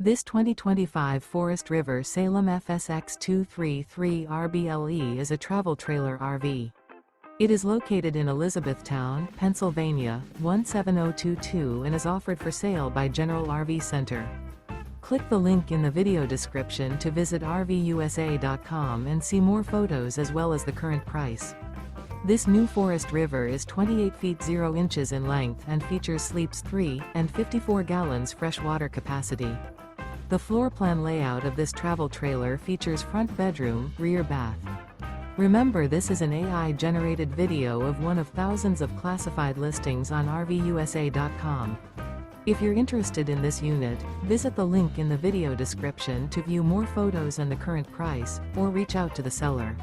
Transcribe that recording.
This 2025 Forest River Salem FSX 233 RBLE is a travel trailer RV. It is located in Elizabethtown, Pennsylvania, 17022 and is offered for sale by General RV Center. Click the link in the video description to visit RVUSA.com and see more photos as well as the current price. This new Forest River is 28 feet 0 inches in length and features sleeps 3 and 54 gallons fresh water capacity. The floor plan layout of this travel trailer features front bedroom, rear bath. Remember, this is an AI-generated video of one of thousands of classified listings on RVUSA.com. If you're interested in this unit, visit the link in the video description to view more photos and the current price, or reach out to the seller.